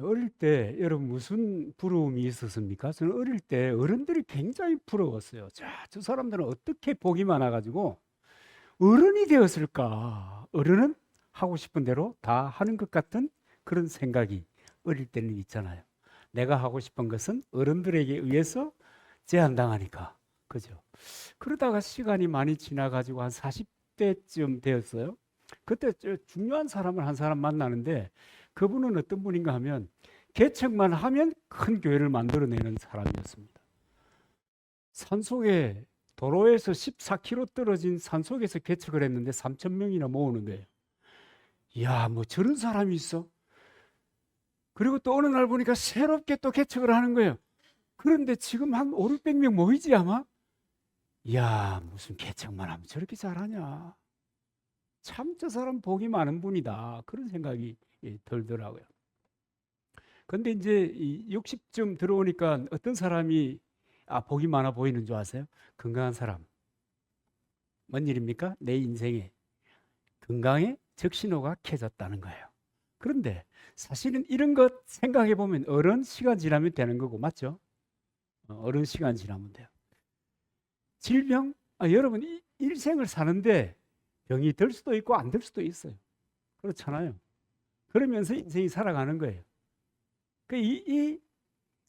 어릴 때 여러분 무슨 부러움이 있었습니까? 저는 어릴 때 어른들이 굉장히 부러웠어요. 자, 저 사람들은 어떻게 복이 많아가지고 어른이 되었을까? 어른은 하고 싶은 대로 다 하는 것 같은 그런 생각이 어릴 때는 있잖아요. 내가 하고 싶은 것은 어른들에게 의해서 제한당하니까. 그죠? 그러다가 시간이 많이 지나가지고 한 40대쯤 되었어요. 그때 중요한 사람을 한 사람 만나는데 그분은 어떤 분인가 하면 개척만 하면 큰 교회를 만들어내는 사람이었습니다. 산속에 도로에서 14km 떨어진 산속에서 개척을 했는데 3천 명이나 모으는 거예요. 이야, 뭐 저런 사람이 있어? 그리고 또 어느 날 보니까 새롭게 또 개척을 하는 거예요. 그런데 지금 한 5, 600명 모이지 아마? 이야, 무슨 개척만 하면 저렇게 잘하냐? 참 저 사람 복이 많은 분이다. 그런 생각이 들더라고요. 근데 이제 60쯤 들어오니까 어떤 사람이 복이 많아 보이는 줄 아세요? 건강한 사람. 뭔 일입니까? 내 인생에 건강에 적신호가 켜졌다는 거예요. 그런데 사실은 이런 것 생각해 보면 어른 시간 지나면 되는 거고 맞죠? 어른 시간 지나면 돼요. 질병? 여러분 일생을 사는데 병이 들 수도 있고 안 들 수도 있어요. 그렇잖아요. 그러면서 인생이 살아가는 거예요. 이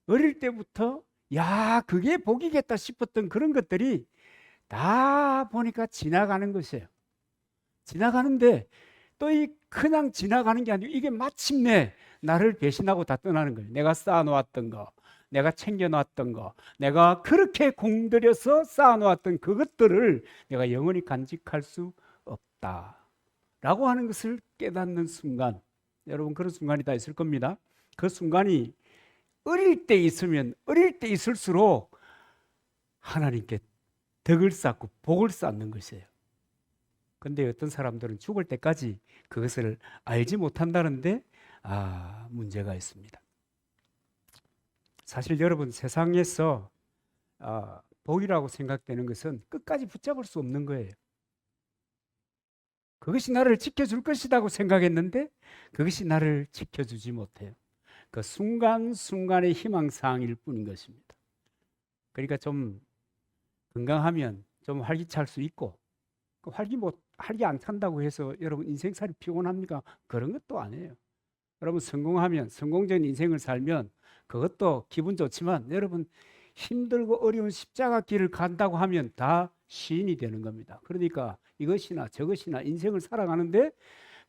어릴 때부터 야 그게 복이겠다 싶었던 그런 것들이 다 보니까 지나가는 것이에요. 지나가는데 또 이 그냥 지나가는 게 아니고 이게 마침내 나를 배신하고 다 떠나는 거예요. 내가 쌓아놓았던 거, 내가 챙겨놨던 거, 내가 그렇게 공들여서 쌓아놓았던 그것들을 내가 영원히 간직할 수 없다라고 하는 것을 깨닫는 순간, 여러분 그런 순간이 다 있을 겁니다. 그 순간이 어릴 때 있으면 어릴 때 있을수록 하나님께 덕을 쌓고 복을 쌓는 것이에요. 근데 어떤 사람들은 죽을 때까지 그것을 알지 못한다는데 문제가 있습니다. 사실 여러분 세상에서 복이라고 생각되는 것은 끝까지 붙잡을 수 없는 거예요. 그것이 나를 지켜줄 것이라고 생각했는데 그것이 나를 지켜주지 못해요. 그 순간순간의 희망사항일 뿐인 것입니다. 그러니까 좀 건강하면 좀 활기찰 수 있고 활기 안 찬다고 해서 여러분 인생살이 피곤합니까? 그런 것도 아니에요. 여러분 성공하면 성공적인 인생을 살면 그것도 기분 좋지만 여러분 힘들고 어려운 십자가 길을 간다고 하면 다 시인이 되는 겁니다. 그러니까 이것이나 저것이나 인생을 살아가는데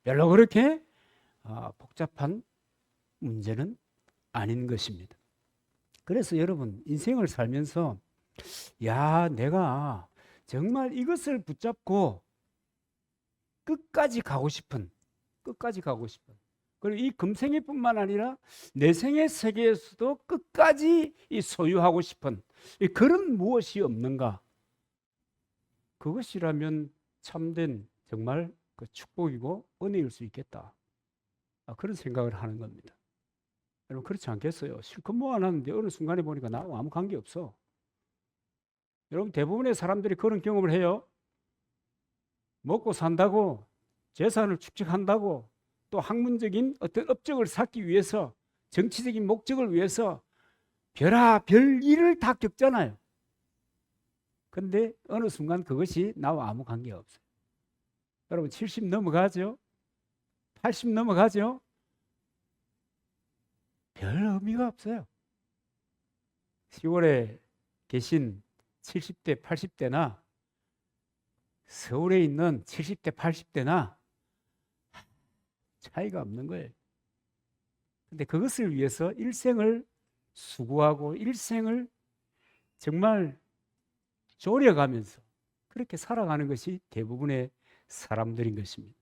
별로 그렇게 복잡한 문제는 아닌 것입니다. 그래서 여러분 인생을 살면서 야 내가 정말 이것을 붙잡고 끝까지 가고 싶은 그리고 이 금생애뿐만 아니라 내생의 세계에서도 끝까지 이 소유하고 싶은 그런 무엇이 없는가? 그것이라면 참된 정말 그 축복이고 은혜일 수 있겠다. 그런 생각을 하는 겁니다. 여러분 그렇지 않겠어요? 실컷 모아놨는데 어느 순간에 보니까 나하고 아무 관계 없어. 여러분 대부분의 사람들이 그런 경험을 해요. 먹고 산다고 재산을 축적한다고 또 학문적인 어떤 업적을 쌓기 위해서 정치적인 목적을 위해서 별 일을 다 겪잖아요. 근데 어느 순간 그것이 나와 아무 관계가 없어요. 여러분 70 넘어가죠? 80 넘어가죠? 별 의미가 없어요. 시골에 계신 70대, 80대나 서울에 있는 70대, 80대나 차이가 없는 거예요. 근데 그것을 위해서 일생을 수고하고 일생을 정말 졸여가면서 그렇게 살아가는 것이 대부분의 사람들인 것입니다.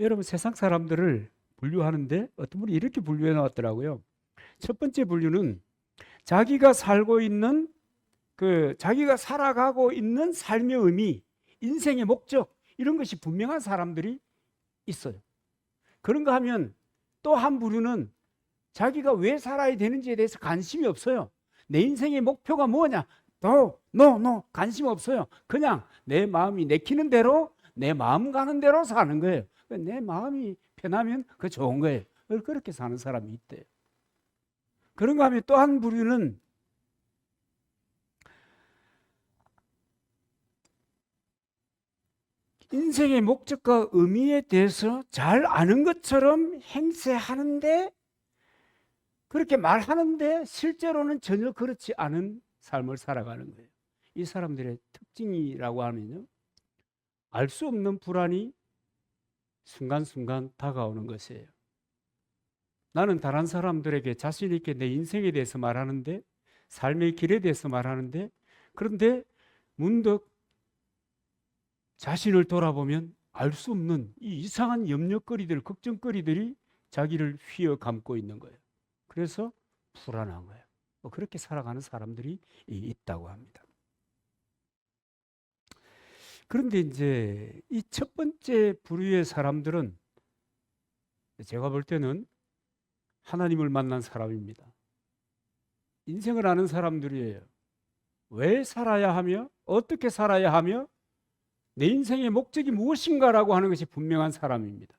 여러분 세상 사람들을 분류하는데 어떤 분이 이렇게 분류해 나왔더라고요. 첫 번째 분류는 자기가 살고 있는 자기가 살아가고 있는 삶의 의미, 인생의 목적 이런 것이 분명한 사람들이 있어요. 그런가 하면 또 한 부류는 자기가 왜 살아야 되는지에 대해서 관심이 없어요. 내 인생의 목표가 뭐냐? 관심 없어요. 그냥 내 마음이 내키는 대로 내 마음 가는 대로 사는 거예요. 내 마음이 편하면 그 좋은 거예요. 그렇게 사는 사람이 있대요. 그런가 하면 또 한 부류는 인생의 목적과 의미에 대해서 잘 아는 것처럼 행세하는데, 그렇게 말하는데 실제로는 전혀 그렇지 않은 삶을 살아가는 거예요. 이 사람들의 특징이라고 하면요, 알 수 없는 불안이 순간순간 다가오는 것이에요. 나는 다른 사람들에게 자신 있게 내 인생에 대해서 말하는데, 삶의 길에 대해서 말하는데, 그런데 문득 자신을 돌아보면 알 수 없는 이 이상한 염려거리들, 걱정거리들이 자기를 휘어 감고 있는 거예요. 그래서 불안한 거예요. 그렇게 살아가는 사람들이 있다고 합니다. 그런데 이제 이 첫 번째 부류의 사람들은 제가 볼 때는 하나님을 만난 사람입니다. 인생을 아는 사람들이에요. 왜 살아야 하며, 어떻게 살아야 하며, 내 인생의 목적이 무엇인가라고 하는 것이 분명한 사람입니다.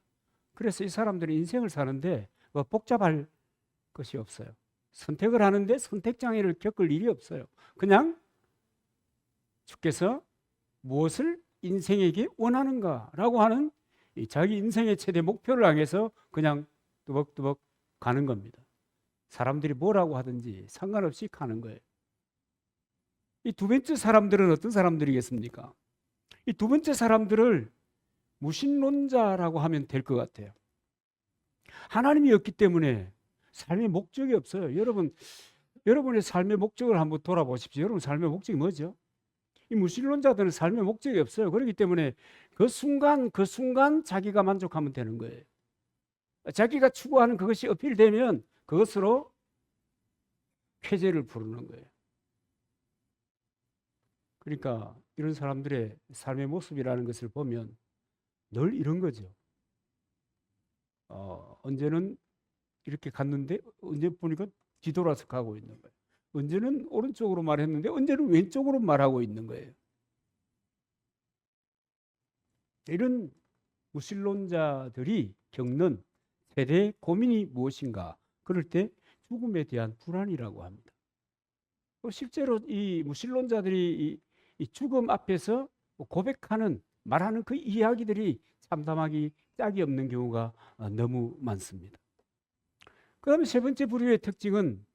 그래서 이 사람들은 인생을 사는데 복잡할 것이 없어요. 선택을 하는데 선택장애를 겪을 일이 없어요. 그냥 주께서 무엇을 인생에게 원하는가라고 하는 자기 인생의 최대 목표를 향해서 그냥 뚜벅뚜벅 가는 겁니다. 사람들이 뭐라고 하든지 상관없이 가는 거예요. 이 두 번째 사람들은 어떤 사람들이겠습니까? 이 두 번째 사람들을 무신론자라고 하면 될 것 같아요. 하나님이 없기 때문에 삶의 목적이 없어요. 여러분의 삶의 목적을 한번 돌아보십시오. 여러분 삶의 목적이 뭐죠? 이 무신론자들은 삶의 목적이 없어요. 그렇기 때문에 그 순간 자기가 만족하면 되는 거예요. 자기가 추구하는 그것이 어필되면 그것으로 쾌재를 부르는 거예요. 그러니까 이런 사람들의 삶의 모습이라는 것을 보면 늘 이런 거죠. 언제는 이렇게 갔는데 언제 보니까 뒤돌아서 가고 있는 거예요. 언제는 오른쪽으로 말했는데 언제는 왼쪽으로 말하고 있는 거예요. 이런 무신론자들이 겪는 최대 고민이 무엇인가? 그럴 때 죽음에 대한 불안이라고 합니다. 실제로 이 무신론자들이 이 죽음 앞에서 고백하는, 말하는 그 이야기들이 참담하기 짝이 없는 경우가 너무 많습니다. 그 다음에 세 번째 부류의 특징은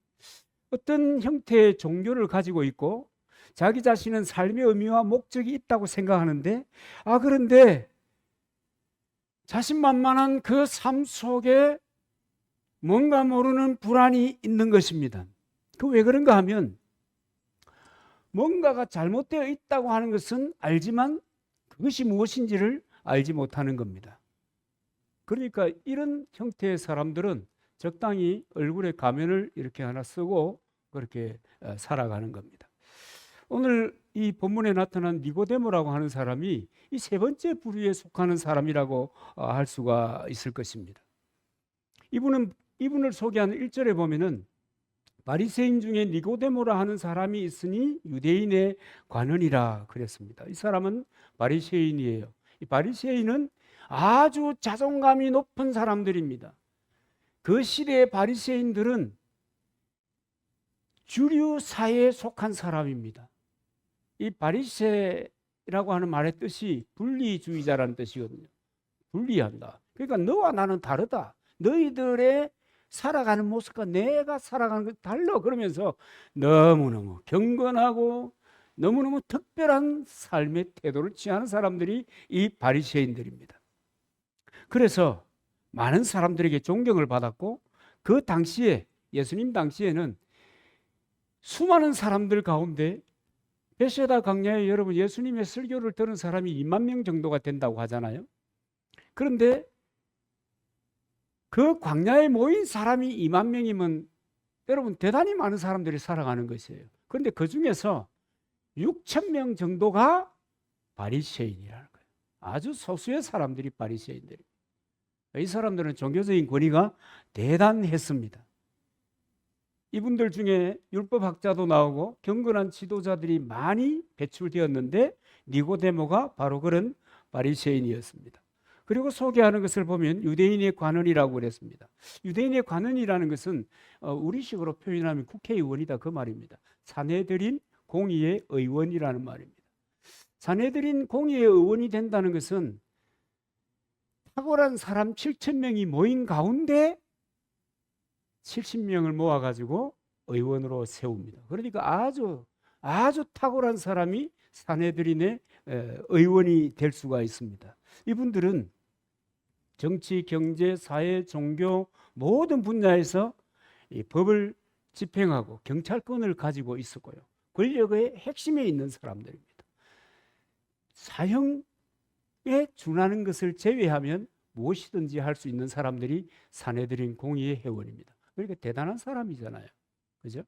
어떤 형태의 종교를 가지고 있고 자기 자신은 삶의 의미와 목적이 있다고 생각하는데, 그런데 자신만만한 그 삶 속에 뭔가 모르는 불안이 있는 것입니다. 그 왜 그런가 하면 뭔가가 잘못되어 있다고 하는 것은 알지만 그것이 무엇인지를 알지 못하는 겁니다. 그러니까 이런 형태의 사람들은 적당히 얼굴에 가면을 이렇게 하나 쓰고 그렇게 살아가는 겁니다. 오늘 이 본문에 나타난 니고데모라고 하는 사람이 이 세 번째 부류에 속하는 사람이라고 할 수가 있을 것입니다. 이분을 소개하는 1절에 보면은 바리새인 중에 니고데모라 하는 사람이 있으니 유대인의 관원이라 그랬습니다. 이 사람은 바리새인이에요. 이 바리새인은 아주 자존감이 높은 사람들입니다. 그 시대의 바리새인들은 주류 사회에 속한 사람입니다. 이 바리새라고 하는 말의 뜻이 분리주의자라는 뜻이거든요. 분리한다. 그러니까 너와 나는 다르다. 너희들의 살아가는 모습과 내가 살아가는 것 달라. 그러면서 너무너무 경건하고 너무너무 특별한 삶의 태도를 취하는 사람들이 이 바리새인들입니다. 그래서 많은 사람들에게 존경을 받았고, 그 당시에 예수님 당시에는 수많은 사람들 가운데 베세다 강야에 여러분 예수님의 설교를 들은 사람이 2만 명 정도가 된다고 하잖아요. 그런데 그 광야에 모인 사람이 2만 명이면 여러분 대단히 많은 사람들이 살아가는 것이에요. 그런데 그 중에서 6천 명 정도가 바리새인이라는 거예요. 아주 소수의 사람들이 바리새인들이에요. 이 사람들은 종교적인 권위가 대단했습니다. 이분들 중에 율법학자도 나오고 경건한 지도자들이 많이 배출되었는데 니고데모가 바로 그런 바리새인이었습니다. 그리고 소개하는 것을 보면 유대인의 관원이라고 그랬습니다. 유대인의 관원이라는 것은 우리식으로 표현하면 국회의원이다 그 말입니다. 사내들인 공의의 의원이라는 말입니다. 사내들인 공의의 의원이 된다는 것은 탁월한 사람 7,000명이 모인 가운데 70명을 모아가지고 의원으로 세웁니다. 그러니까 아주 탁월한 사람이 사내들인의 의원이 될 수가 있습니다. 이분들은 정치, 경제, 사회, 종교 모든 분야에서 이 법을 집행하고 경찰권을 가지고 있었고요. 권력의 핵심에 있는 사람들입니다. 사형에 준하는 것을 제외하면 무엇이든지 할 수 있는 사람들이 사내들인 공의의 회원입니다. 그러니까 대단한 사람이잖아요. 그죠?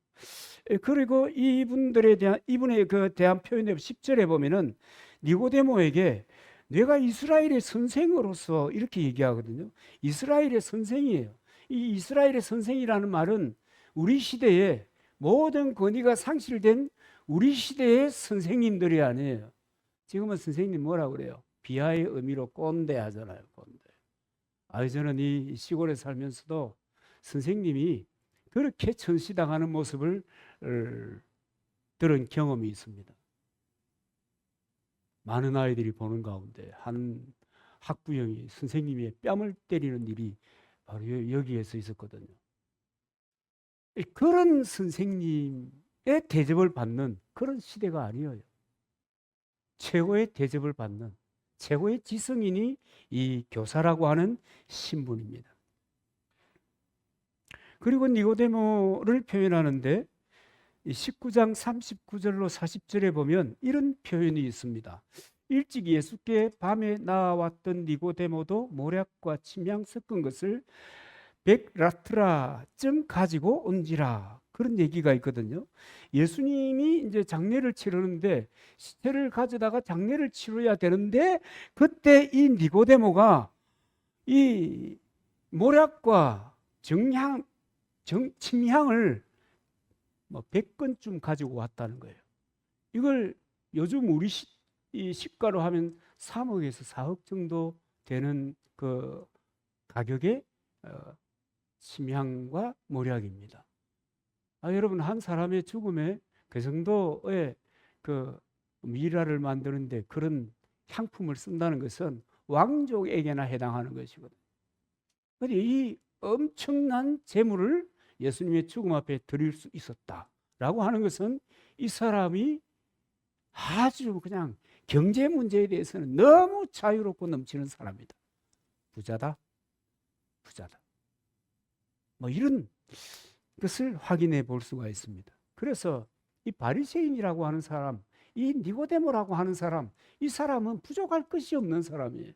그리고 이분에 대한 표현에 10절에 보면은 니고데모에게 내가 이스라엘의 선생으로서 이렇게 얘기하거든요. 이스라엘의 선생이에요. 이 이스라엘의 선생이라는 말은 우리 시대에 모든 권위가 상실된 우리 시대의 선생님들이 아니에요. 지금은 선생님 뭐라고 그래요? 비하의 의미로 꼰대 하잖아요. 꼰대. 저는 이 시골에 살면서도 선생님이 그렇게 천시당하는 모습을 들은 경험이 있습니다. 많은 아이들이 보는 가운데 한 학부형이 선생님의 뺨을 때리는 일이 바로 여기에서 있었거든요. 그런 선생님의 대접을 받는 그런 시대가 아니에요. 최고의 대접을 받는 최고의 지성인이 이 교사라고 하는 신분입니다. 그리고 니고데모를 표현하는데 19장 39절로 40절에 보면 이런 표현이 있습니다. 일찍 예수께 밤에 나왔던 니고데모도 모략과 침향 섞은 것을 100라트라쯤 가지고 온지라, 그런 얘기가 있거든요. 예수님이 이제 장례를 치르는데 시체를 가져다가 장례를 치러야 되는데 그때 이 니고데모가 이 모략과 침향을 100건쯤 가지고 왔다는 거예요. 이걸 요즘 우리 이 시가로 하면 3억에서 4억 정도 되는 그 가격의 침향과 모략입니다. 여러분, 한 사람의 죽음에 그 정도의 그 미라를 만드는데 그런 향품을 쓴다는 것은 왕족에게나 해당하는 것이거든요. 그런데 이 엄청난 재물을 예수님의 죽음 앞에 드릴 수 있었다라고 하는 것은 이 사람이 아주 그냥 경제 문제에 대해서는 너무 자유롭고 넘치는 사람이다. 부자다. 이런 것을 확인해 볼 수가 있습니다. 그래서 이 바리새인이라고 하는 사람, 이 니고데모라고 하는 사람, 이 사람은 부족할 것이 없는 사람이에요.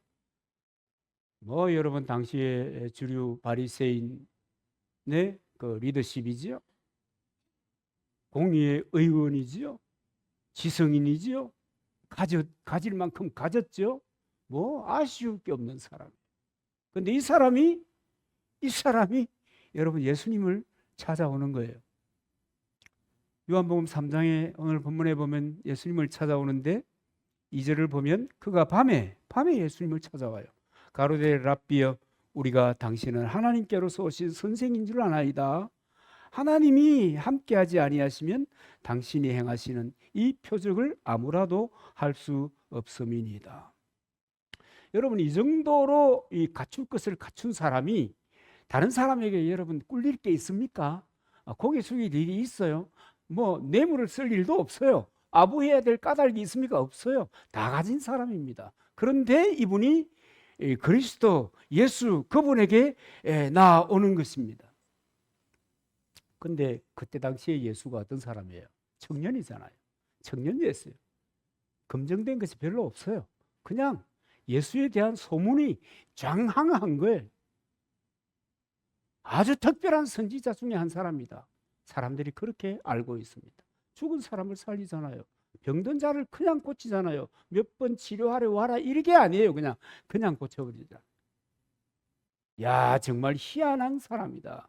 여러분 당시에 주류 바리새인의 그 리더십이지요. 공의의 의원이지요. 지성인이지요. 가질 만큼 가졌죠. 아쉬울 게 없는 사람. 그런데 이 사람이 여러분 예수님을 찾아오는 거예요. 요한복음 3장에 오늘 본문에 보면 예수님을 찾아오는데 2절을 보면 그가 밤에 예수님을 찾아와요. 가로되 랍비여, 우리가 당신은 하나님께로서 오신 선생인 줄 아나이다. 하나님이 함께하지 아니하시면 당신이 행하시는 이 표적을 아무라도 할 수 없음이니이다. 여러분, 이 정도로 이 갖출 것을 갖춘 사람이 다른 사람에게 여러분 꿀릴 게 있습니까? 고개 숙일 일이 있어요? 뇌물을 쓸 일도 없어요. 아부해야 될 까닭이 있습니까? 없어요. 다 가진 사람입니다. 그런데 이분이 그리스도 예수 그분에게 나오는 것입니다. 근데 그때 당시에 예수가 어떤 사람이에요? 청년이잖아요. 청년이었어요. 검증된 것이 별로 없어요. 그냥 예수에 대한 소문이 장황한 거예요. 아주 특별한 선지자 중에 한 사람이다. 사람들이 그렇게 알고 있습니다. 죽은 사람을 살리잖아요. 병든 자를 그냥 고치잖아요. 몇 번 치료하러 와라 이게 아니에요. 그냥 고쳐버리자. 정말 희한한 사람이다.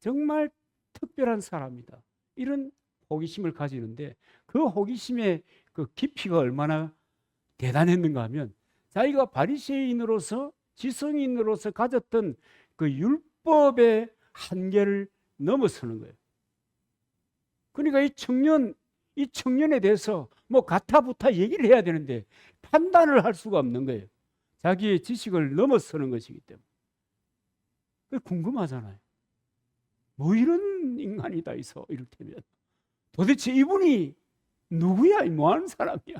정말 특별한 사람이다. 이런 호기심을 가지는데 그 호기심의 그 깊이가 얼마나 대단했는가 하면, 자기가 바리새인으로서 지성인으로서 가졌던 그 율법의 한계를 넘어서는 거예요. 그러니까 이 청년에 대해서 뭐 가타부타 얘기를 해야 되는데 판단을 할 수가 없는 거예요. 자기의 지식을 넘어서는 것이기 때문에. 궁금하잖아요. 뭐 이런 인간이 다 있어, 이를테면. 도대체 이분이 누구야? 뭐 하는 사람이야?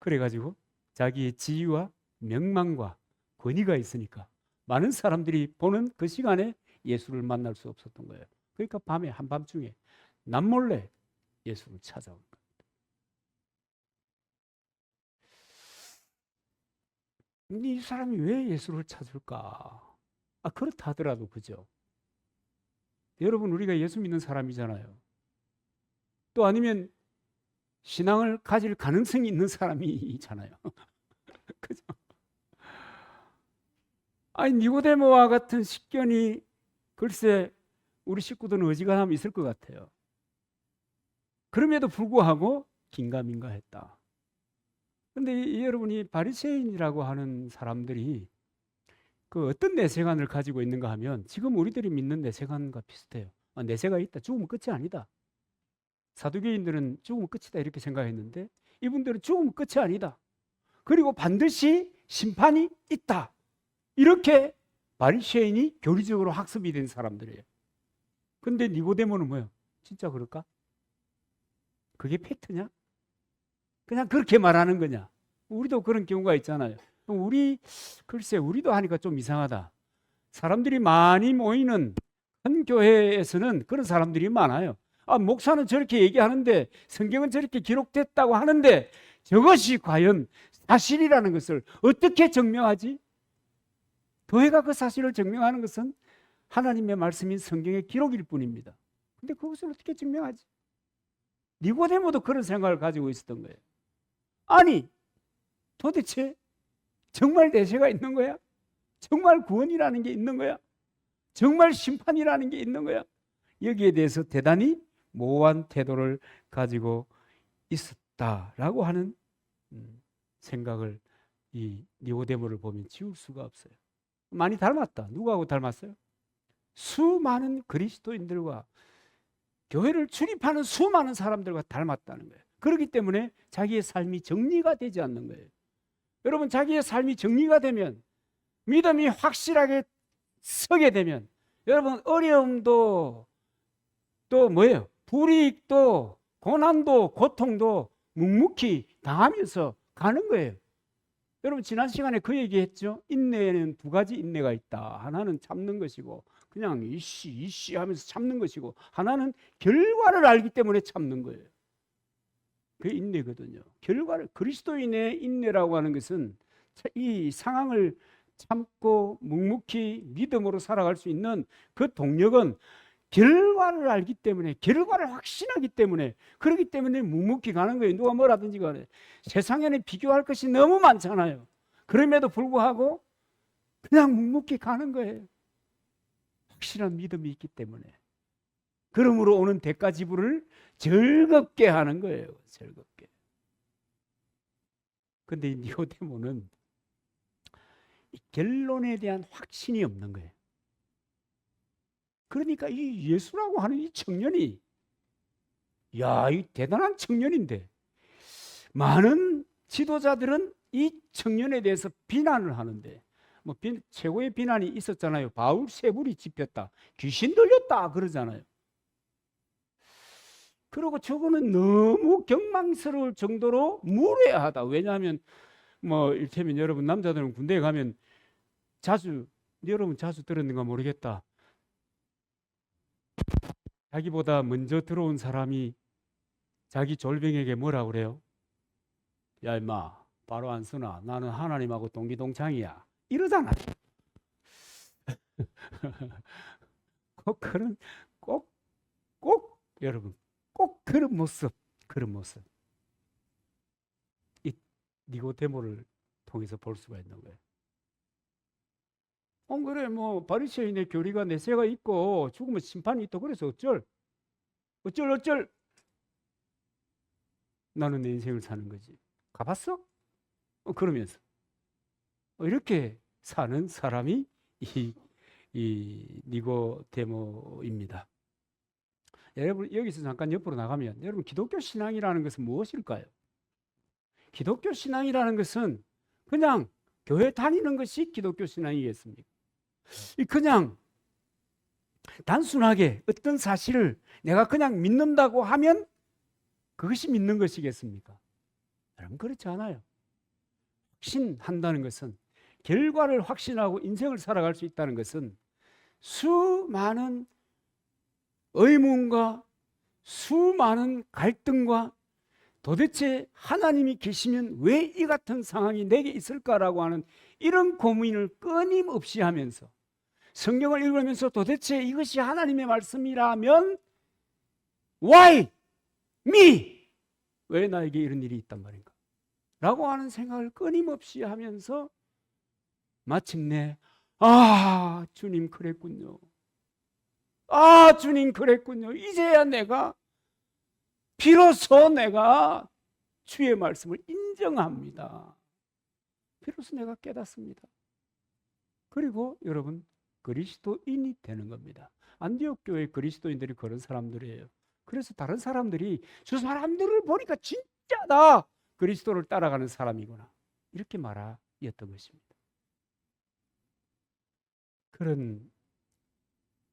그래가지고 자기의 지위와 명망과 권위가 있으니까 많은 사람들이 보는 그 시간에 예수를 만날 수 없었던 거예요. 그러니까 밤에 한밤중에 남몰래 예수를 찾아온 겁니다. 근데 이 사람이 왜 예수를 찾을까? 그렇다 하더라도 그죠? 여러분, 우리가 예수 믿는 사람이잖아요. 또 아니면 신앙을 가질 가능성이 있는 사람이잖아요. 그죠? 아니, 니고데모와 같은 식견이 글쎄 우리 식구들은 어지간하면 있을 것 같아요. 그럼에도 불구하고 긴가민가했다. 그런데 여러분이 바리새인이라고 하는 사람들이 그 어떤 내세관을 가지고 있는가 하면 지금 우리들이 믿는 내세관과 비슷해요. 내세가 있다. 죽으면 끝이 아니다. 사두개인들은 죽으면 끝이다 이렇게 생각했는데 이분들은 죽으면 끝이 아니다. 그리고 반드시 심판이 있다. 이렇게 바리새인이 교리적으로 학습이 된 사람들이에요. 근데 니고데모는 뭐예요? 진짜 그럴까? 그게 팩트냐? 그냥 그렇게 말하는 거냐? 우리도 그런 경우가 있잖아요. 글쎄, 우리도 하니까 좀 이상하다. 사람들이 많이 모이는 한 교회에서는 그런 사람들이 많아요. 목사는 저렇게 얘기하는데 성경은 저렇게 기록됐다고 하는데 저것이 과연 사실이라는 것을 어떻게 증명하지? 교회가 그 사실을 증명하는 것은 하나님의 말씀인 성경의 기록일 뿐입니다. 근데 그것을 어떻게 증명하지? 니고데모도 그런 생각을 가지고 있었던 거예요. 아니, 도대체 정말 내세가 있는 거야? 정말 구원이라는 게 있는 거야? 정말 심판이라는 게 있는 거야? 여기에 대해서 대단히 모호한 태도를 가지고 있었다라고 하는 생각을 이 니고데모를 보면 지울 수가 없어요. 많이 닮았다. 누구하고 닮았어요? 수많은 그리스도인들과 교회를 출입하는 수많은 사람들과 닮았다는 거예요. 그렇기 때문에 자기의 삶이 정리가 되지 않는 거예요. 여러분, 자기의 삶이 정리가 되면, 믿음이 확실하게 서게 되면, 여러분, 어려움도 또 뭐예요? 불이익도 고난도 고통도 묵묵히 당하면서 가는 거예요. 여러분, 지난 시간에 그 얘기했죠. 인내에는 두 가지 인내가 있다. 하나는 참는 것이고 그냥 이씨 하면서 참는 것이고, 하나는 결과를 알기 때문에 참는 거예요. 그게 인내거든요. 그리스도인의 인내라고 하는 것은 이 상황을 참고 묵묵히 믿음으로 살아갈 수 있는 그 동력은 결과를 알기 때문에, 결과를 확신하기 때문에, 그렇기 때문에 묵묵히 가는 거예요. 누가 뭐라든지 간에. 세상에는 비교할 것이 너무 많잖아요. 그럼에도 불구하고 그냥 묵묵히 가는 거예요. 확실한 믿음이 있기 때문에. 그러므로 오는 대가 지불을 즐겁게 하는 거예요. 즐겁게. 근데 이 니고데모는 이 결론에 대한 확신이 없는 거예요. 그러니까 이 예수라고 하는 이 청년이, 이 대단한 청년인데, 많은 지도자들은 이 청년에 대해서 비난을 하는데, 최고의 비난이 있었잖아요. 바울세불이 집혔다, 귀신 들렸다 그러잖아요. 그리고 저거는 너무 경망스러울 정도로 무례하다. 왜냐하면 이를테면 여러분, 남자들은 군대에 가면 여러분 자주 들었는가 모르겠다. 자기보다 먼저 들어온 사람이 자기 졸병에게 뭐라 그래요? 야, 임마, 바로 안 쓰나? 나는 하나님하고 동기동창이야. 이러잖아요. 여러분, 꼭 그런 모습. 이 니고데모를 통해서 볼 수가 있는 거예요. 그래, 바리새인의 교리가 내세가 있고 죽으면 심판이 있다. 그래서 어쩔? 나는 내 인생을 사는 거지. 가봤어? 그러면서 이렇게 사는 사람이 이 니고데모입니다. 여러분 여기서 잠깐 옆으로 나가면 여러분 기독교 신앙이라는 것은 무엇일까요? 기독교 신앙이라는 것은 그냥 교회 다니는 것이 기독교 신앙이겠습니까? 그냥 단순하게 어떤 사실을 내가 그냥 믿는다고 하면 그것이 믿는 것이겠습니까? 여러분 그렇지 않아요. 확신한다는 것은, 결과를 확신하고 인생을 살아갈 수 있다는 것은 수많은 의문과 수많은 갈등과 도대체 하나님이 계시면 왜 이 같은 상황이 내게 있을까라고 하는 이런 고민을 끊임없이 하면서 성경을 읽으면서 도대체 이것이 하나님의 말씀이라면 Why me? 왜 나에게 이런 일이 있단 말인가? 라고 하는 생각을 끊임없이 하면서 마침내 주님 그랬군요. 주님 그랬군요. 이제야 비로소 내가 주의 말씀을 인정합니다. 비로소 내가 깨닫습니다. 그리고 여러분 그리스도인이 되는 겁니다. 안디옥 교회 그리스도인들이 그런 사람들이에요. 그래서 다른 사람들이 저 사람들을 보니까 진짜 나 그리스도를 따라가는 사람이구나 이렇게 말하였던 것입니다. 그런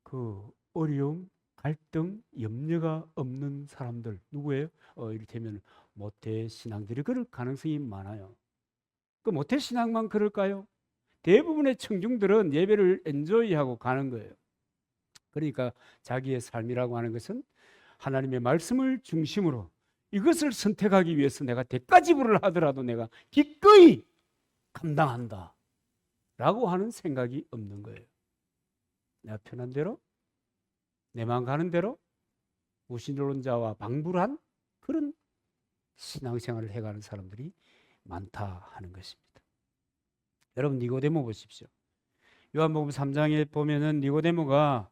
그 어려움, 갈등, 염려가 없는 사람들 누구예요? 이를테면 모태 신앙들이 그럴 가능성이 많아요. 그 모태 신앙만 그럴까요? 대부분의 청중들은 예배를 엔조이하고 가는 거예요. 그러니까 자기의 삶이라고 하는 것은 하나님의 말씀을 중심으로 이것을 선택하기 위해서 내가 대가지불을 하더라도 내가 기꺼이 감당한다 라고 하는 생각이 없는 거예요. 내가 편한 대로 내 마음 가는 대로 무신론자와 방불한 그런 신앙생활을 해가는 사람들이 많다 하는 것입니다. 여러분 니고데모 보십시오. 요한복음 3장에 보면은 니고데모가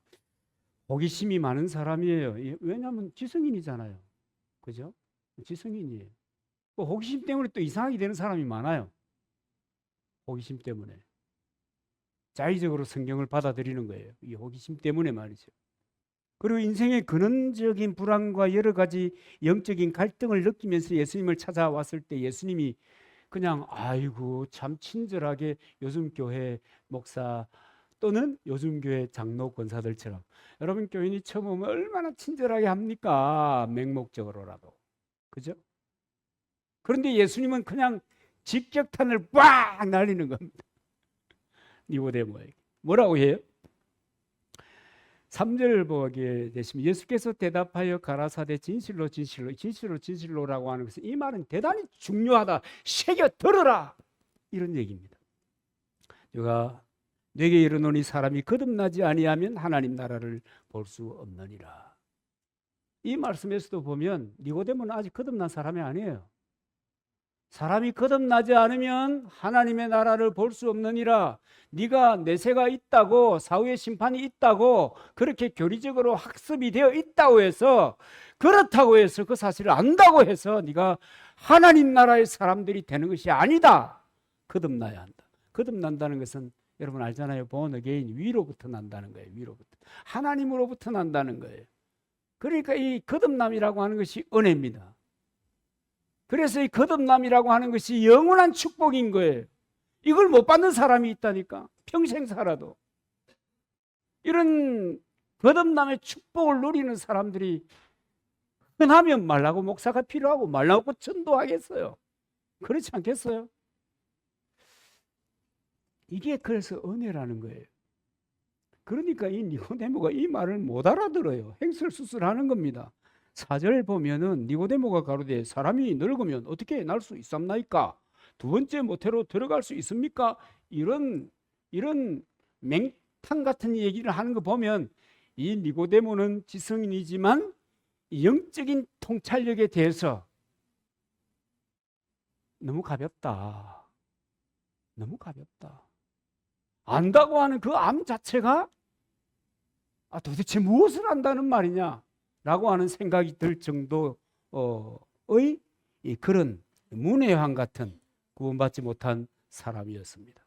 호기심이 많은 사람이에요. 왜냐하면 지성인이잖아요. 그죠? 지성인이에요. 호기심 때문에 또 이상하게 되는 사람이 많아요. 호기심 때문에 자의적으로 성경을 받아들이는 거예요. 이 호기심 때문에 말이죠. 그리고 인생의 근원적인 불안과 여러 가지 영적인 갈등을 느끼면서 예수님을 찾아왔을 때 예수님이 그냥 아이고 참 친절하게 요즘 교회 목사 또는 요즘 교회 장로 권사들처럼 여러분 교인이 처음 오면 얼마나 친절하게 합니까? 맹목적으로라도. 그죠? 그런데 예수님은 그냥 직격탄을 빡 날리는 겁니다. 니고데모에게. 뭐라고 해요? 3절 보게 되시면 예수께서 대답하여 가라사대 진실로 진실로라고 하는 것은 이 말은 대단히 중요하다. 새겨 들어라. 이런 얘기입니다. 내가 내게 이르노니 사람이 거듭나지 아니하면 하나님 나라를 볼 수 없느니라. 이 말씀에서도 보면 니고데모는 아직 거듭난 사람이 아니에요. 사람이 거듭나지 않으면 하나님의 나라를 볼 수 없느니라. 네가 내세가 있다고 사후의 심판이 있다고 그렇게 교리적으로 학습이 되어 있다고 해서 그렇다고 해서 그 사실을 안다고 해서 네가 하나님 나라의 사람들이 되는 것이 아니다. 거듭나야 한다. 거듭난다는 것은 여러분 알잖아요. born again, 위로부터 난다는 거예요. 위로부터. 하나님으로부터 난다는 거예요. 그러니까 이 거듭남이라고 하는 것이 은혜입니다. 그래서 이 거듭남이라고 하는 것이 영원한 축복인 거예요. 이걸 못 받는 사람이 있다니까. 평생 살아도. 이런 거듭남의 축복을 누리는 사람들이 흔하면 말라고 목사가 필요하고 말라고 전도하겠어요. 그렇지 않겠어요? 이게 그래서 은혜라는 거예요. 그러니까 이 니고데모가 이 말을 못 알아들어요. 행설수설하는 겁니다. 4절 보면은 니고데모가 가로되 사람이 늙으면 어떻게 날 수 있삼나이까? 두 번째 모태로 들어갈 수 있습니까? 이런 맹탕 같은 얘기를 하는 거 보면 이 니고데모는 지성인이지만 영적인 통찰력에 대해서 너무 가볍다. 너무 가볍다. 안다고 하는 그 암 자체가 도대체 무엇을 안다는 말이냐? 라고 하는 생각이 들 정도의 그런 문외한 같은 구원받지 못한 사람이었습니다.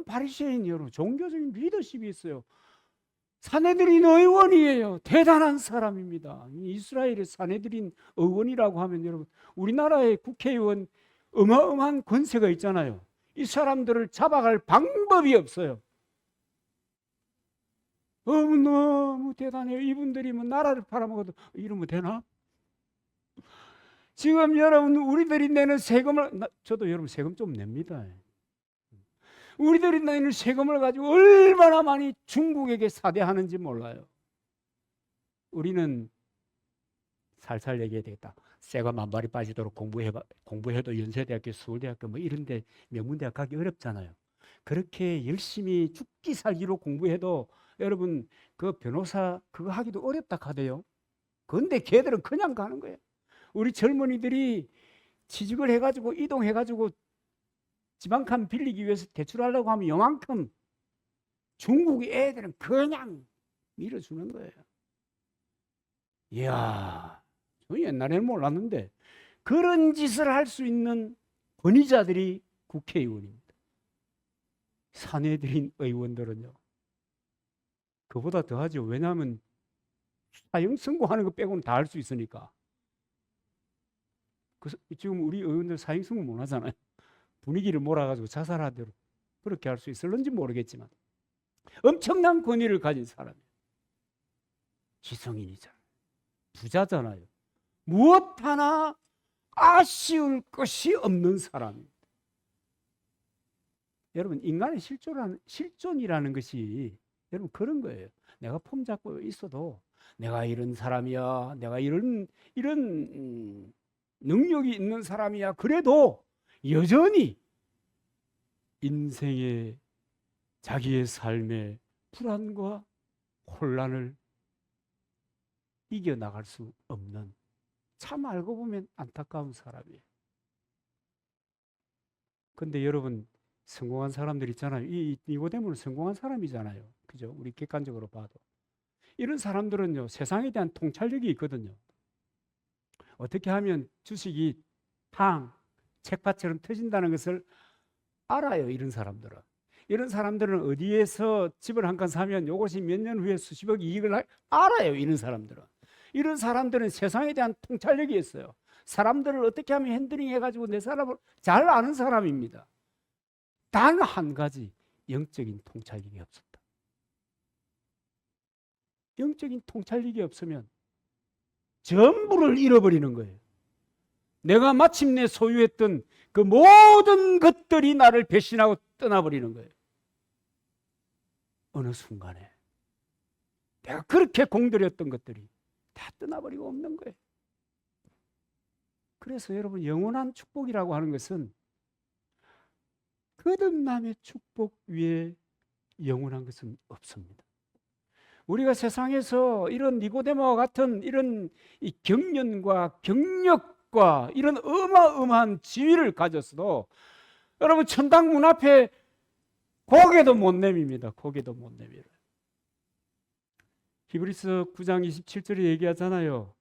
바리새인 여러분, 종교적인 리더십이 있어요. 사내들인 의원이에요. 대단한 사람입니다. 이스라엘의 사내들인 의원이라고 하면 여러분, 우리나라의 국회의원 어마어마한 권세가 있잖아요. 이 사람들을 잡아갈 방법이 없어요. 너무 대단해요. 이분들이 뭐 나라를 팔아먹어도 이러면 되나? 지금 여러분, 우리들이 내는 세금을, 저도 여러분 세금 좀 냅니다. 우리들이 내는 세금을 가지고 얼마나 많이 중국에게 사대하는지 몰라요. 우리는 살살 얘기해야 되겠다. 쇠가 만발이 빠지도록 공부해도 연세대학교, 서울대학교 뭐 이런데 명문대학 가기 어렵잖아요. 그렇게 열심히 죽기 살기로 공부해도 여러분 그 변호사 그거 하기도 어렵다 하대요. 그런데 걔들은 그냥 가는 거예요. 우리 젊은이들이 취직을 해가지고 이동해가지고 지방칸 빌리기 위해서 대출하려고 하면 요만큼 중국 애들은 그냥 밀어주는 거예요. 이야, 저 옛날에는 몰랐는데 그런 짓을 할 수 있는 권위자들이 국회의원입니다. 사내들인 의원들은요, 그보다 더하죠. 왜냐하면 사형 선고하는 거 빼고는 다 할 수 있으니까. 지금 우리 의원들 사형 선고 못 하잖아요. 분위기를 몰아가지고 자살하도록 그렇게 할 수 있을런지 모르겠지만 엄청난 권위를 가진 사람이에요. 지성인이잖아요. 부자잖아요. 무엇 하나 아쉬울 것이 없는 사람입니다. 여러분, 인간의 실존이라는 것이 여러분 그런 거예요. 내가 폼 잡고 있어도 내가 이런 사람이야, 내가 이런 능력이 있는 사람이야. 그래도 여전히 인생의 자기의 삶의 불안과 혼란을 이겨나갈 수 없는, 참 알고 보면 안타까운 사람이에요. 근데 여러분, 성공한 사람들 있잖아요. 이 니고데모는 성공한 사람이잖아요. 그죠? 우리 객관적으로 봐도. 이런 사람들은요, 세상에 대한 통찰력이 있거든요. 어떻게 하면 주식이 책밭처럼 터진다는 것을 알아요. 이런 사람들은. 이런 사람들은 어디에서 집을 한 칸 사면 이것이 몇 년 후에 수십억 이익을 알아요. 이런 사람들은. 이런 사람들은 세상에 대한 통찰력이 있어요. 사람들을 어떻게 하면 핸들링 해가지고 내 사람을 잘 아는 사람입니다. 단 한 가지, 영적인 통찰력이 없었다. 영적인 통찰력이 없으면 전부를 잃어버리는 거예요. 내가 마침내 소유했던 그 모든 것들이 나를 배신하고 떠나버리는 거예요. 어느 순간에 내가 그렇게 공들였던 것들이 다 떠나버리고 없는 거예요. 그래서 여러분, 영원한 축복이라고 하는 것은 거듭남의 축복 위에 영원한 것은 없습니다. 우리가 세상에서 이런 니고데모와 같은 이런 이 경륜과 경력과 이런 어마어마한 지위를 가졌어도 여러분, 천당 문 앞에 고개도 못 내밉니다. 고개도 못 내밀어요. 히브리서 9장 27절에 얘기하잖아요.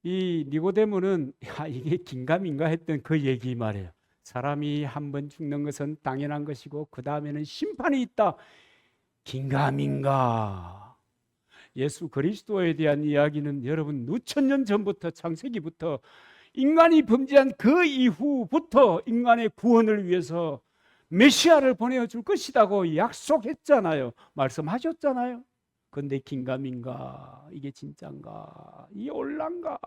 이 니고데모는 이게 긴가민가 했던 그 얘기 말이에요. 사람이 한 번 죽는 것은 당연한 것이고 그 다음에는 심판이 있다. 긴가민가. 예수 그리스도에 대한 이야기는 여러분 수천년 전부터, 창세기부터 인간이 범죄한 그 이후부터 인간의 구원을 위해서 메시아를 보내줄 것이라고 약속했잖아요. 말씀하셨잖아요. 근데 긴가민가, 이게 진짠가, 이게 올란가.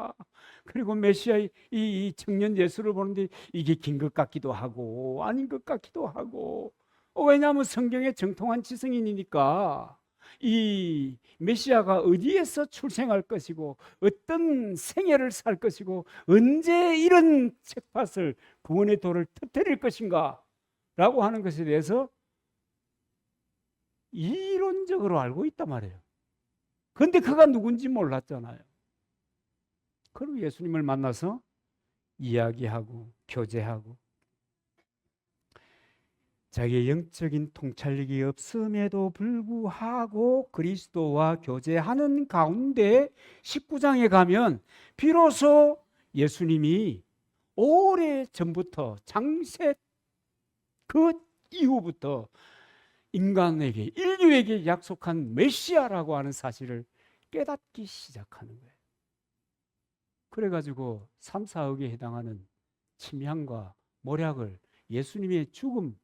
그리고 메시아의 이 청년 예수를 보는데 이게 긴 것 같기도 하고 아닌 것 같기도 하고. 왜냐하면 성경의 정통한 지성인이니까 이 메시아가 어디에서 출생할 것이고 어떤 생애를 살 것이고 언제 이런 책밭을, 구원의 돌을 터뜨릴 것인가 라고 하는 것에 대해서 이론적으로 알고 있단 말이에요. 그런데 그가 누군지 몰랐잖아요. 그리고 예수님을 만나서 이야기하고 교제하고, 자기의 영적인 통찰력이 없음에도 불구하고 그리스도와 교제하는 가운데 19장에 가면 비로소 예수님이 오래 전부터, 창세 그 이후부터 인간에게, 인류에게 약속한 메시아라고 하는 사실을 깨닫기 시작하는 거예요. 그래가지고 3, 4억에 해당하는 침향과 모략을 예수님의 죽음,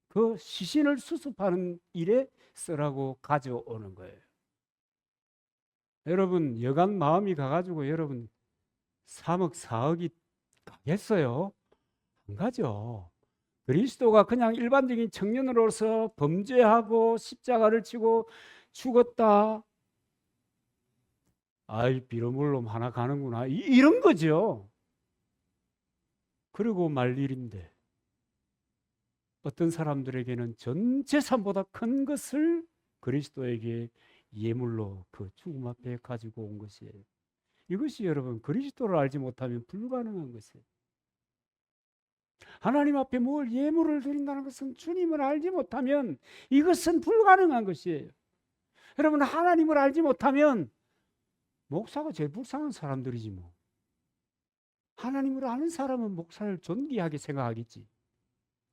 그 시신을 수습하는 일에 쓰라고 가져오는 거예요. 여러분, 여간 마음이 가가지고 여러분 3억, 4억이 가겠어요? 안 가죠. 그리스도가 그냥 일반적인 청년으로서 범죄하고 십자가를 치고 죽었다. 아이, 비로물놈 하나 가는구나. 이런 거죠. 그리고 말 일인데 어떤 사람들에게는 전 재산보다 큰 것을 그리스도에게 예물로 그 죽음 앞에 가지고 온 것이에요. 이것이 여러분 그리스도를 알지 못하면 불가능한 것이에요. 하나님 앞에 뭘 예물을 드린다는 것은 주님을 알지 못하면 이것은 불가능한 것이에요. 여러분 하나님을 알지 못하면 목사가 제일 불쌍한 사람들이지 뭐. 하나님을 아는 사람은 목사를 존귀하게 생각하겠지.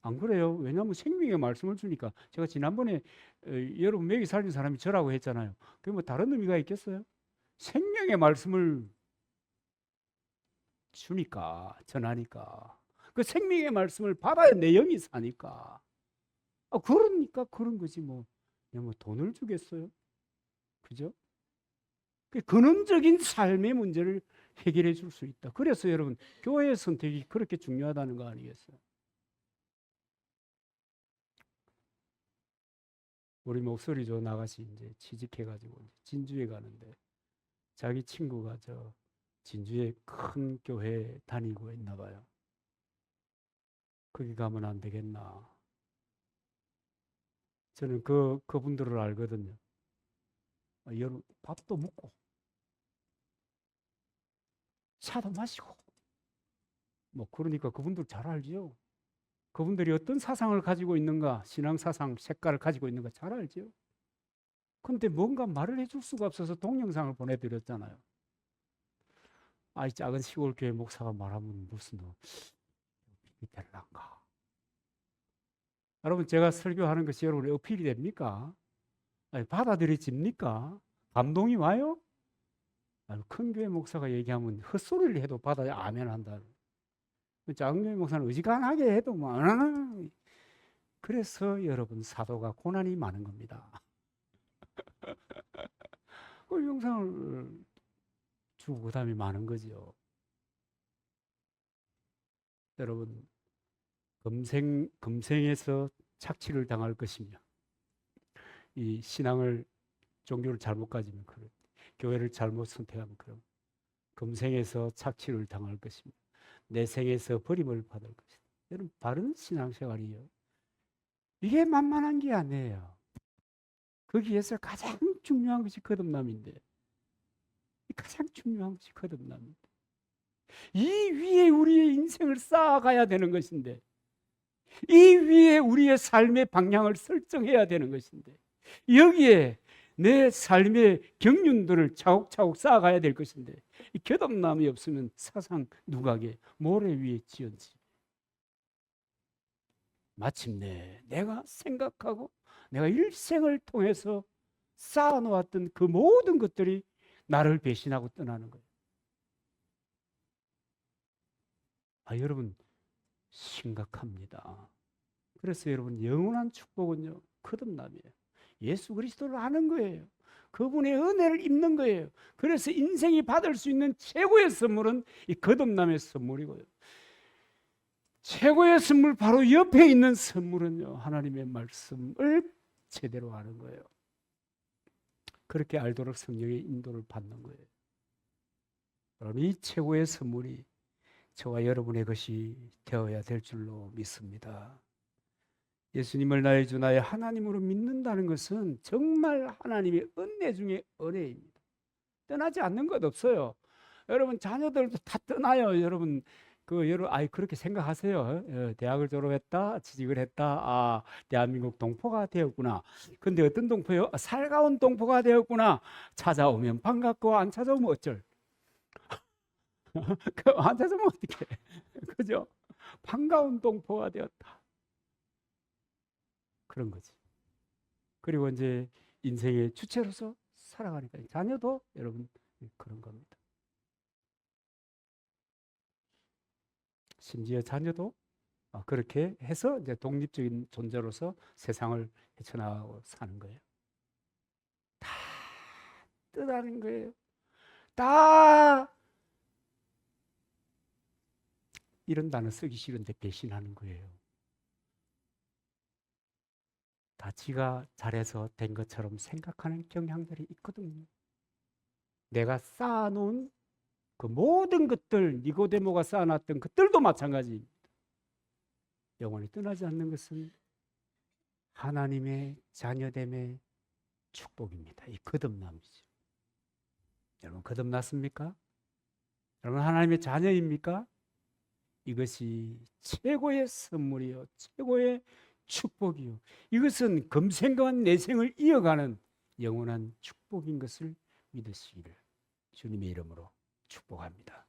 안 그래요? 왜냐하면 생명의 말씀을 주니까. 제가 지난번에 여러분 먹이 살린 사람이 저라고 했잖아요. 그게 뭐 다른 의미가 있겠어요? 생명의 말씀을 주니까, 전하니까. 그 생명의 말씀을 받아야 내 영이 사니까. 그러니까 그런 거지 뭐. 그냥 뭐 돈을 주겠어요? 그죠? 그 근원적인 삶의 문제를 해결해 줄 수 있다. 그래서 여러분 교회의 선택이 그렇게 중요하다는 거 아니겠어요? 우리 목소리조 나가시 이제 취직해가지고 진주에 가는데 자기 친구가 저 진주에 큰 교회 다니고 있나 봐요. 거기 가면 안 되겠나? 저는 그분들을 알거든요. 여러분 밥도 먹고 차도 마시고 뭐 그러니까 그분들 잘 알죠. 그분들이 어떤 사상을 가지고 있는가, 신앙 사상, 색깔을 가지고 있는가 잘 알죠. 근데 뭔가 말을 해줄 수가 없어서 동영상을 보내드렸잖아요. 아이 작은 시골 교회 목사가 말하면 무슨 어필이 될란가. 여러분 제가 설교하는 것이 여러분의 어필이 됩니까? 아니, 받아들여집니까? 감동이 와요? 아니, 큰 교회 목사가 얘기하면 헛소리를 해도 받아야 아멘 한다. 작은 교회 목사는 어지간하게 해도 뭐 그래서 여러분 사도가 고난이 많은 겁니다. 그 영상을 주고 그다음에 많은 거죠. 여러분 금생에서 착취를 당할 것이며 이 신앙을 종교를 잘못 가지면 그런 교회를 잘못 선택하면 그런 금생에서 착취를 당할 것이며 내 생에서 버림을 받을 것이다. 여러분 바른 신앙생활이요. 이게 만만한 게 아니에요. 거기에서 가장 중요한 것이 거듭남인데 가장 중요한 것이 거듭남인데 이 위에 우리의 인생을 쌓아가야 되는 것인데 이 위에 우리의 삶의 방향을 설정해야 되는 것인데 여기에 내 삶의 경륜들을 차곡차곡 쌓아가야 될 것인데 이 거듭남이 없으면 사상 누각에 모래 위에 지연지 마침내 내가 생각하고 내가 일생을 통해서 쌓아놓았던 그 모든 것들이 나를 배신하고 떠나는 거예요. 여러분 심각합니다. 그래서 여러분 영원한 축복은요 거듭남이에요. 예수 그리스도를 아는 거예요. 그분의 은혜를 입는 거예요. 그래서 인생이 받을 수 있는 최고의 선물은 이 거듭남의 선물이고요. 최고의 선물 바로 옆에 있는 선물은요 하나님의 말씀을 제대로 아는 거예요. 그렇게 알도록 성령의 인도를 받는 거예요. 여러분 이 최고의 선물이 저와 여러분의 것이 되어야 될 줄로 믿습니다. 예수님을 나의 주 나의 하나님으로 믿는다는 것은 정말 하나님의 은혜 중에 은혜입니다. 떠나지 않는 것 없어요. 여러분 자녀들도 다 떠나요. 여러분 그렇게 생각하세요. 대학을 졸업했다, 취직을 했다. 대한민국 동포가 되었구나. 근데 어떤 동포요? 살가운 동포가 되었구나. 찾아오면 반갑고 안 찾아오면 어쩔? 안 찾아오면 어떡해? 그죠? 반가운 동포가 되었다. 그런 거지. 그리고 이제 인생의 주체로서 살아가니까 자녀도 여러분 그런 겁니다. 심지어 자녀도 그렇게 해서 이제 독립적인 존재로서 세상을 헤쳐나가고 사는 거예요. 다 뜨다는 거예요. 다 이런 단어 쓰기 싫은데 배신하는 거예요. 다 지가 잘해서 된 것처럼 생각하는 경향들이 있거든요. 내가 쌓아놓은 그 모든 것들, 니고데모가 쌓아놨던 것들도 마찬가지입니다. 영원히 떠나지 않는 것은 하나님의 자녀됨의 축복입니다. 이 거듭남이죠. 여러분 거듭났습니까? 여러분 하나님의 자녀입니까? 이것이 최고의 선물이요, 최고의 축복이요. 이것은 금생과 내생을 이어가는 영원한 축복인 것을 믿으시기를 주님의 이름으로 축복합니다.